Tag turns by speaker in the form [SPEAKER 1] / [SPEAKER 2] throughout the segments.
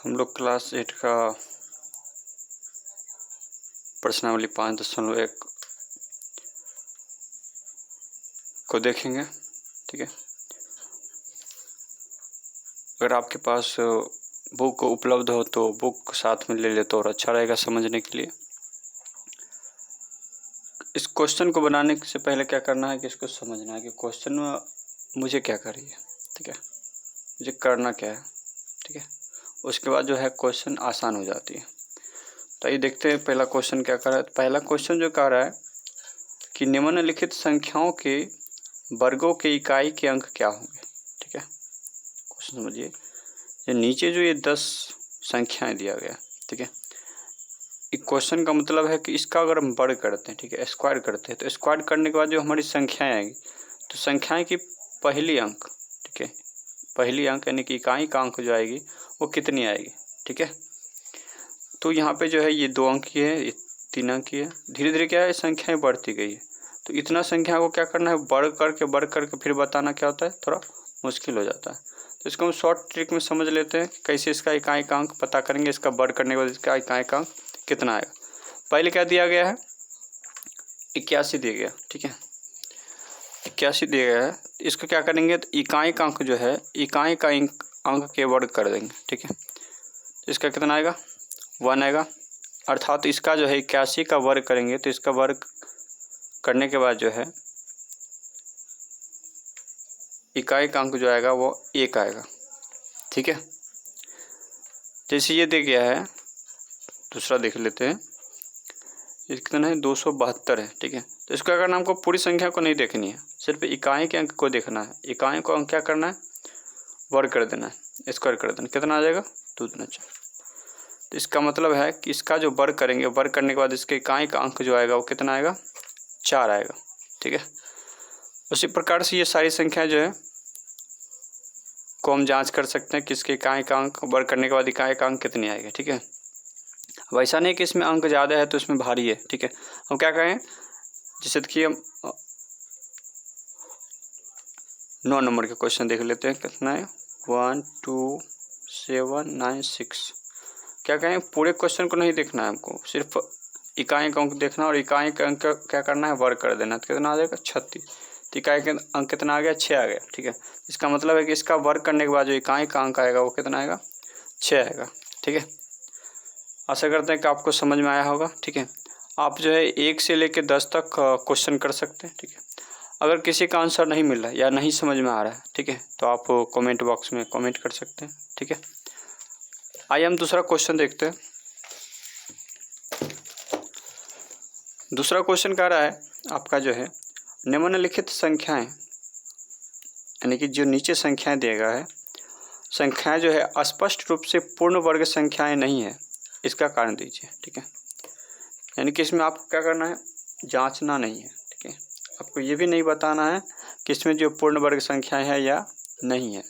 [SPEAKER 1] हम लोग क्लास 8 का प्रश्नावली 5.1 को देखेंगे। ठीक है, अगर आपके पास बुक उपलब्ध हो तो बुक साथ में ले ले तो और अच्छा रहेगा समझने के लिए। इस क्वेश्चन को बनाने से पहले क्या करना है कि इसको समझना है कि क्वेश्चन में मुझे क्या कर रही है। ठीक है, मुझे करना क्या है। ठीक है, उसके बाद जो है क्वेश्चन आसान हो जाती है। तो आइए देखते हैं पहला क्वेश्चन क्या कर रहा है। पहला क्वेश्चन जो कह रहा है कि निम्नलिखित संख्याओं के वर्गों के इकाई के अंक क्या होंगे। ठीक है, क्वेश्चन समझिए। ये नीचे जो ये 10 संख्याएं दिया गया। ठीक है, एक क्वेश्चन का मतलब है कि इसका अगर हम वर्ग करते हैं, ठीक है, स्क्वायर करते हैं, तो स्क्वायर करने के बाद जो हमारी संख्याएं आएगी तो संख्याएं की पहली अंक, ठीक है, पहली अंक यानी कि इकाई का अंक जो आएगी वो कितनी आएगी। ठीक है, तो यहाँ पे जो है ये 2 अंक की है, ये 3 अंक की है। धीरे धीरे क्या है संख्याएं बढ़ती गई है, तो इतना संख्या को क्या करना है वर्ग करके फिर बताना क्या होता है थोड़ा मुश्किल हो जाता है। तो इसको हम शॉर्ट ट्रिक में समझ लेते हैं कि कैसे इसका इकाई का अंक पता करेंगे। इसका वर्ग करने के बाद इसका इकाई का अंक कितना आएगा। पहले क्या दिया गया है 81 दिया गया। ठीक है, 81 दिया गया है। इसको क्या करेंगे तो इकाई का अंक जो है इकाई का अंक के वर्ग कर देंगे। ठीक है, तो इसका कितना आएगा 1 आएगा, अर्थात इसका जो है 81 का वर्ग करेंगे तो इसका वर्ग करने के बाद जो है इकाई का अंक जो आएगा वो 1 आएगा। ठीक है, जैसे ये दे गया है दूसरा देख लेते हैं। ये कितना है 272 है। ठीक है, तो इसको अगर हमको पूरी संख्या को नहीं देखनी है, सिर्फ इकाई के अंक को देखना है। इकाई को अंक क्या करना है वर्ग कर देना है, स्क्वायर कर देना। कितना आ जाएगा 2 दूना 4। तो इसका मतलब है कि इसका जो वर्ग करेंगे, वर्ग करने के बाद इसके इकाई का अंक जो आएगा वो कितना आएगा 4 आएगा। ठीक है, उसी प्रकार से ये सारी संख्या जो है को हम जांच कर सकते हैं कि इसके इकाई का अंक वर्ग करने के बाद इकाई का अंक कितनी आएगी। ठीक है, वैसा नहीं कि इसमें अंक ज़्यादा है तो इसमें भारी है। ठीक है, हम क्या करें जैसे देखिए 9 नंबर के क्वेश्चन देख लेते हैं। कितना है 1 2 7 9 6। क्या कहें पूरे क्वेश्चन को नहीं देखना है हमको, सिर्फ इकाई का अंक देखना और इकाई का अंक क्या करना है वर्ग कर देना। तो कितना आ जाएगा 36। तो इकाई का अंक कितना आ गया 6 आ गया। ठीक है, इसका मतलब है कि इसका वर्ग करने के बाद जो इकाई का अंक आएगा वो कितना आएगा 6 आएगा। ठीक है, आशा करते हैं कि आपको समझ में आया होगा। ठीक है, आप जो है 1 से लेकर 10 तक क्वेश्चन कर सकते हैं। ठीक है, अगर किसी का आंसर नहीं मिल रहा है या नहीं समझ में आ रहा है, ठीक है, तो आप कमेंट बॉक्स में कमेंट कर सकते हैं। ठीक है, आइए हम दूसरा क्वेश्चन देखते हैं। दूसरा क्वेश्चन कह रहा है आपका जो है निम्नलिखित संख्याएं, यानी कि जो नीचे संख्याएं दिया गया है, संख्याएं जो है स्पष्ट रूप से पूर्ण वर्ग संख्याएं नहीं है, इसका कारण दीजिए। ठीक है, यानी कि इसमें आपको क्या करना है जांचना नहीं है। ठीक है, आपको ये भी नहीं बताना है कि इसमें जो पूर्ण वर्ग संख्याएं है या नहीं है।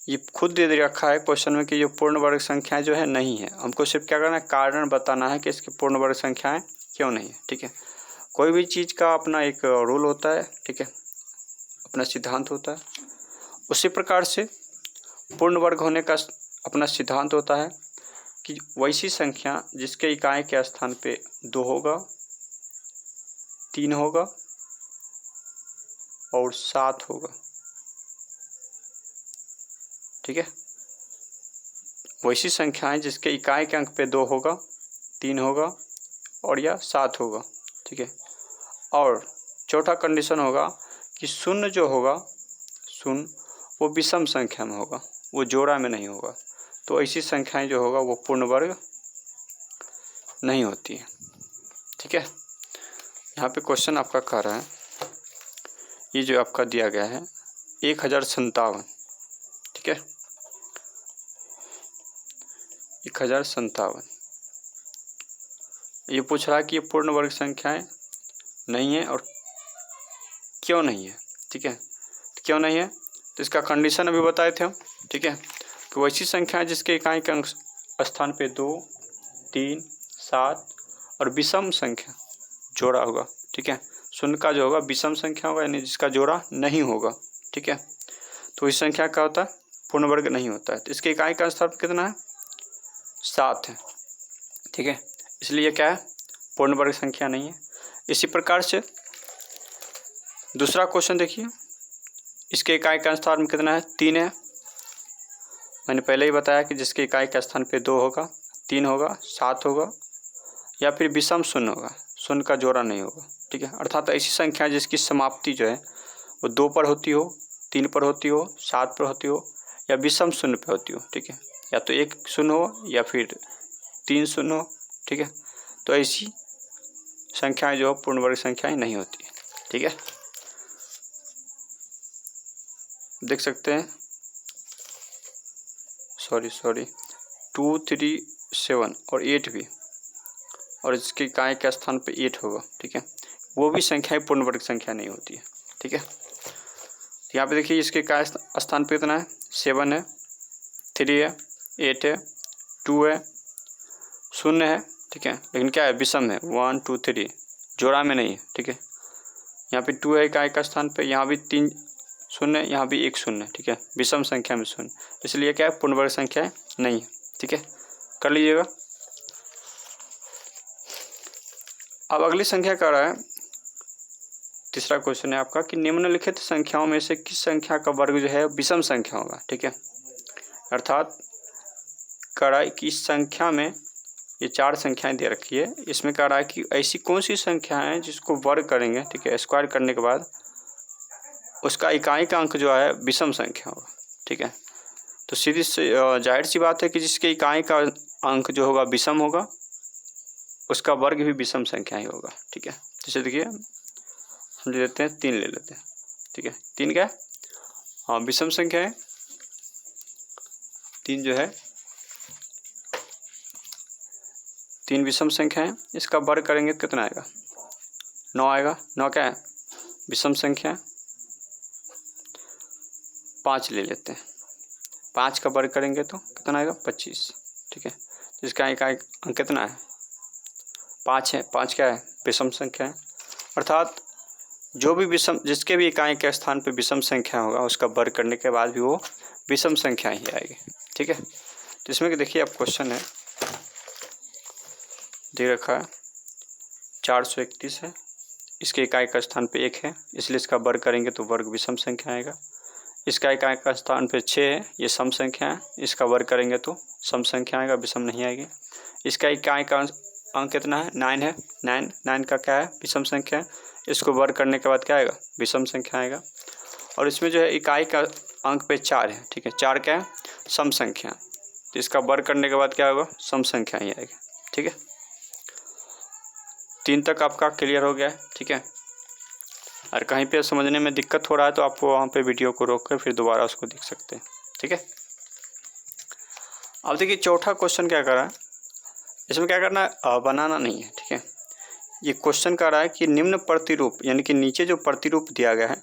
[SPEAKER 1] ये खुद दे रखा है क्वेश्चन में कि जो पूर्ण वर्ग संख्याएं जो है नहीं है। हमको सिर्फ क्या करना है कारण बताना है कि इसकी पूर्ण वर्ग संख्याएं क्यों नहीं है। ठीक है, कोई भी चीज़ का अपना एक रूल होता है। ठीक है, अपना सिद्धांत होता है। उसी प्रकार से पूर्ण वर्ग होने का अपना सिद्धांत होता है कि वैसी संख्या जिसके इकाई के स्थान पे 2 होगा, 3 होगा और 7 होगा। ठीक है, वैसी संख्याएं जिसके इकाई के अंक पे 2 होगा, 3 होगा और या 7 होगा। ठीक है, और चौथा कंडीशन होगा कि शून्य जो होगा शून्य वो विषम संख्या में होगा, वो जोड़ा में नहीं होगा। तो ऐसी संख्याएं जो होगा वो पूर्ण वर्ग नहीं होती है। ठीक है, यहाँ पे क्वेश्चन आपका कह रहा है ये जो आपका दिया गया है 1057। ठीक है, 1057 ये पूछ रहा है कि ये पूर्ण वर्ग संख्याएं नहीं है और क्यों नहीं है। ठीक है, क्यों नहीं है तो इसका कंडीशन अभी बताए थे हम। ठीक है, कि वैसी संख्या जिसके इकाई के अंक स्थान पे 2 3 7 और विषम संख्या जोड़ा होगा। ठीक है, शून्य का जो होगा विषम संख्या होगा यानी जिसका जोड़ा नहीं होगा। ठीक है, तो इस संख्या क्या होता है पूर्ण वर्ग नहीं होता है। तो इसके इकाई का स्थान कितना है? 7 है, ठीक है, इसलिए क्या है? पूर्ण वर्ग संख्या नहीं है। इसी प्रकार से दूसरा क्वेश्चन देखिए, इसके इकाई का स्थान कितना है? 3 है। मैंने पहले ही बताया कि जिसके इकाई का स्थान पे 2 होगा, 3 होगा, 7 होगा या फिर विषम शून्य होगा, शून्य का जोड़ा नहीं होगा, ठीक है। अर्थात ऐसी संख्या जिसकी समाप्ति जो है वो 2 पर होती हो, 3 पर होती हो, 7 पर होती हो या विषम शून्य पर होती हो, ठीक है, या तो 1 शून्य हो या फिर 3 शून्य हो, ठीक है। तो ऐसी संख्याएं जो पूर्ण वर्ग संख्याएं नहीं होती है, ठीक है। देख सकते हैं, सॉरी 2, 3, 7 और 8 भी, और इसके इकाई के स्थान पे 8 होगा, ठीक है, वो भी संख्याएं पूर्ण वर्ग संख्या नहीं होती है, ठीक है। तो यहाँ पे देखिए इसके इकाई स्थान पे कितना है? 7 है, 3 है, 8 है, 2 है, 0 है, ठीक है, लेकिन क्या है? विषम है, 1 2 3, जोड़ा में नहीं है, ठीक है। यहाँ पे 2 है इकाई का स्थान पे, यहाँ भी 3 शून्य, यहाँ भी 1 शून्य, ठीक है, विषम संख्या में शून्य, इसलिए क्या है? पूर्ण वर्ग संख्या नहीं है, ठीक है, कर लीजिएगा। अब अगली संख्या कह रहा है, तीसरा क्वेश्चन है आपका कि निम्नलिखित संख्याओं में से किस संख्या का वर्ग जो है विषम संख्या होगा, ठीक है। अर्थात कह रहा है कि इस संख्या में ये 4 संख्याएं दे रखी है, इसमें कह रहा है कि ऐसी कौन सी संख्या है जिसको वर्ग करेंगे, ठीक है, स्क्वायर करने के बाद उसका इकाई का अंक जो है विषम संख्या होगा, ठीक है। तो सीधी से जाहिर सी बात है कि जिसके इकाई का अंक जो होगा विषम होगा उसका वर्ग भी विषम संख्या ही होगा, ठीक है। जैसे देखिए हम ले लेते हैं 3 ले लेते हैं, ठीक है, 3 क्या है? हाँ, विषम संख्या है, 3 जो है 3 विषम संख्या है, इसका वर्ग करेंगे तो कितना आएगा? 9 आएगा। 9 क्या है? विषम संख्या। 5 ले लेते हैं, 5 का वर्ग करेंगे तो कितना आएगा? 25, ठीक है। इसका इकाई अंक कितना है? 5 है। 5 क्या है? विषम संख्या है। अर्थात जो भी विषम, जिसके भी इकाई के स्थान पे विषम संख्या होगा उसका वर्ग करने के बाद भी वो विषम संख्या ही आएगी, ठीक है। तो इसमें देखिए आप क्वेश्चन है दे रखा है 431 है, इसके इकाई का स्थान पे 1 है, इसलिए इसका वर्ग करेंगे तो वर्ग विषम संख्या आएगा। इसका इकाई का स्थान पे 6 है, ये सम संख्या है, इसका वर्ग करेंगे तो सम संख्या आएगा, विषम नहीं आएगी। इसका इकाई का अंक कितना है? 9 है। 9 का क्या है? विषम संख्या है, इसको वर्ग करने के बाद क्या आएगा? विषम संख्या आएगा। और इसमें जो है इकाई का अंक पे 4 है, ठीक है, 4 क्या है? सम संख्या, तो इसका वर्ग करने के बाद क्या होगा? सम संख्या ही आएगा, ठीक है। 3 तक आपका क्लियर हो गया है, ठीक है। और कहीं पे समझने में दिक्कत हो रहा है तो आप वहाँ पे वीडियो को रोक कर फिर दोबारा उसको देख सकते हैं, ठीक है। अब देखिए चौथा क्वेश्चन क्या कर रहा है, इसमें क्या करना है? बनाना नहीं है, ठीक है। ये क्वेश्चन कर रहा है कि निम्न प्रतिरूप, यानी कि नीचे जो प्रतिरूप दिया गया है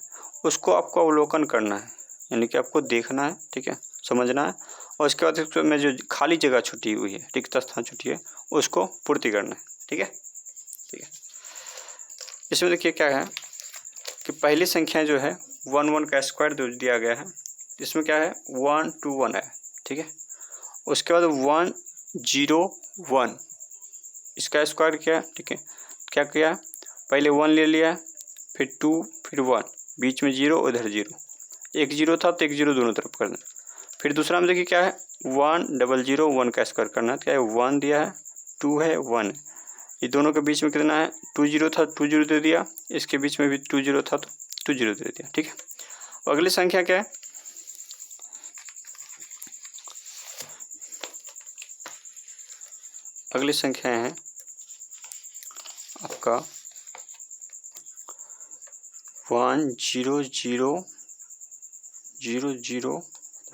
[SPEAKER 1] उसको आपको अवलोकन करना है, यानी कि आपको देखना है, ठीक है, समझना है, और उसके बाद इसमें जो खाली जगह छुटी हुई है, रिक्त स्थान छुटी है, उसको पूर्ति करना है, ठीक है, ठीक है। इसमें देखिए क्या है कि पहली संख्या जो है 1 का स्क्वायर जो दिया गया है, इसमें क्या है? 1 2 1 है, ठीक है। उसके बाद 1 0 1, इसका स्क्वायर किया, ठीक है। क्या किया? पहले 1 ले लिया, फिर 2, फिर 1, बीच में 0, उधर 0, एक 0 था तो एक 0 दोनों तरफ कर दें। फिर दूसरा में देखिए क्या है? 1 0 0 1 का स्क्वायर करना है, क्या है? 1 दिया है, 2 है, 1 है, ये दोनों के बीच में कितना है? 2 0 था, 2 0 दे दिया, इसके बीच में भी 2 0 था तो 2 0 दे दिया, ठीक है। अगली संख्या क्या है? अगली संख्या है आपका 1 0 0 0 0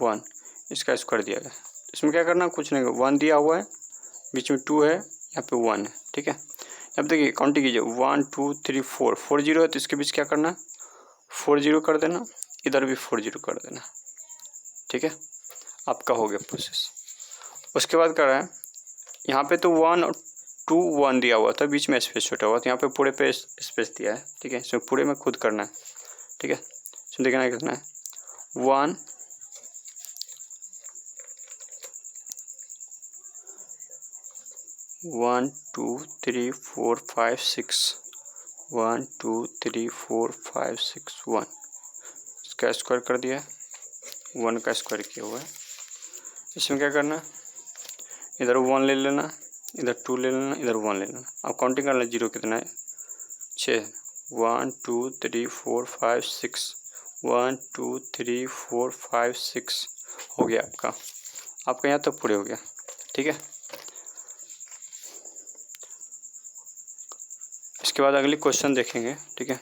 [SPEAKER 1] 1, इसका स्क्वायर दिया गया है। इसमें क्या करना? कुछ नहीं, 1 दिया हुआ है, बीच में 2 है, यहाँ पे 1 है, ठीक है। अब देखिए काउंटिंग कीजिए, 1 2 3 4, 4 0 है तो इसके बीच क्या करना है? 4 0 कर देना, इधर भी 4 0 कर देना, ठीक है। आपका हो गया प्रोसेस। उसके बाद कर रहा है यहाँ पे तो 1 और 2 1 दिया हुआ था, बीच में स्पेस छोटा हुआ था, यहाँ पे पूरे पे स्पेस दिया है, ठीक है। इसमें पूरे में खुद करना है, ठीक है। इसमें देखना है कितना है? 1 1 2 3 4 5 6 1 2 3 4 5 6 1 इसका स्क्वायर कर दिया है, 1 का स्क्वायर किया हुआ है। इसमें क्या करना है, इधर 1 ले लेना, इधर 2 ले लेना, इधर 1 ले लेना। अब काउंटिंग करना, 0 कितना है 6, 1 2 3 4 5 6 1 2 3 4 5 6 हो गया आपका यहाँ तक पूरे हो गया। ठीक है, इसके बाद अगली क्वेश्चन देखेंगे। ठीक है,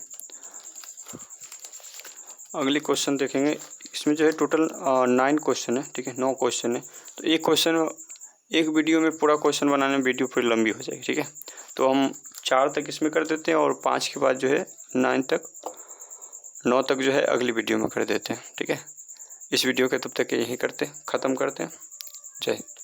[SPEAKER 1] अगली क्वेश्चन देखेंगे। इसमें जो है टोटल 9 क्वेश्चन है। ठीक है, 9 क्वेश्चन है। तो एक क्वेश्चन एक वीडियो में पूरा क्वेश्चन बनाने में वीडियो पूरी लंबी हो जाएगी। ठीक है, तो हम 4 तक इसमें कर देते हैं और 5 के बाद जो है 9 तक जो है अगली वीडियो में कर देते हैं। ठीक है, इस वीडियो के तब तक यही ख़त्म करते हैं। जय हिंद।